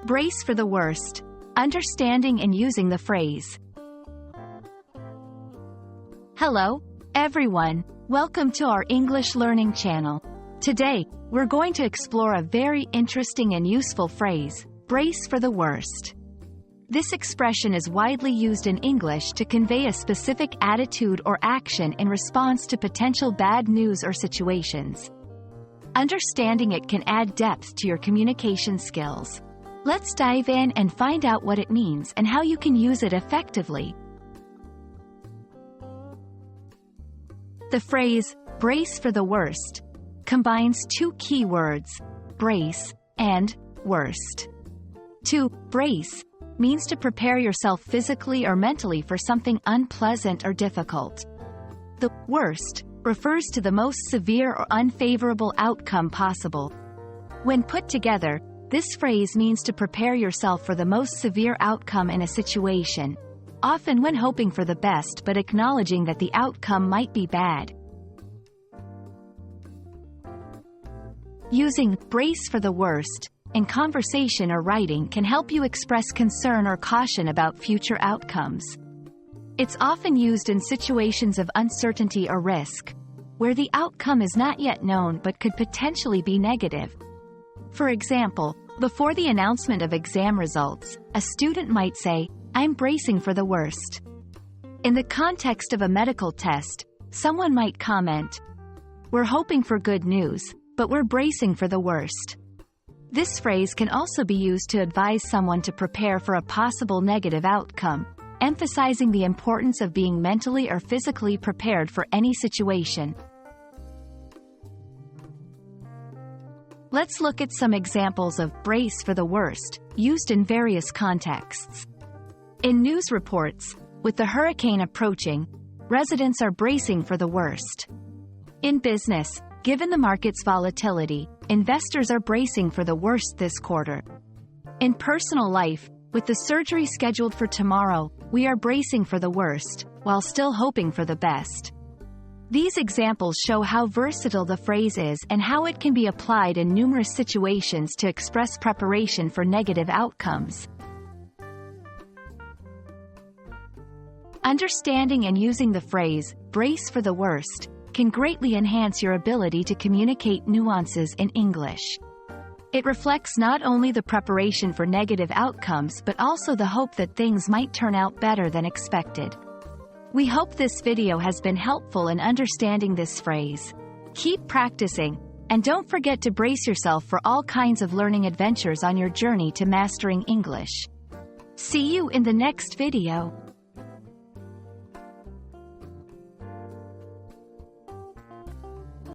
Brace for the worst. Understanding and using the phrase. Hello, everyone. Welcome to our English learning channel. Today, we're going to explore a very interesting and useful phrase, brace for the worst. This expression is widely used in English to convey a specific attitude or action in response to potential bad news or situations. Understanding it can add depth to your communication skills. Let's dive in and find out what it means and how you can use it effectively. The phrase, brace for the worst, combines two key words, brace and worst. To brace means to prepare yourself physically or mentally for something unpleasant or difficult. The worst refers to the most severe or unfavorable outcome possible. When put together, this phrase means to prepare yourself for the most severe outcome in a situation, often when hoping for the best but acknowledging that the outcome might be bad. Using brace for the worst in conversation or writing can help you express concern or caution about future outcomes. It's often used in situations of uncertainty or risk, where the outcome is not yet known but could potentially be negative. For example, before the announcement of exam results, a student might say, "I'm bracing for the worst." In the context of a medical test, someone might comment, "We're hoping for good news, but we're bracing for the worst." This phrase can also be used to advise someone to prepare for a possible negative outcome, emphasizing the importance of being mentally or physically prepared for any situation. Let's look at some examples of brace for the worst, used in various contexts. In news reports, with the hurricane approaching, residents are bracing for the worst. In business, given the market's volatility, investors are bracing for the worst this quarter. In personal life, with the surgery scheduled for tomorrow, we are bracing for the worst, while still hoping for the best. These examples show how versatile the phrase is and how it can be applied in numerous situations to express preparation for negative outcomes. Understanding and using the phrase, brace for the worst, can greatly enhance your ability to communicate nuances in English. It reflects not only the preparation for negative outcomes but also the hope that things might turn out better than expected. We hope this video has been helpful in understanding this phrase. Keep practicing, and don't forget to brace yourself for all kinds of learning adventures on your journey to mastering English. See you in the next video.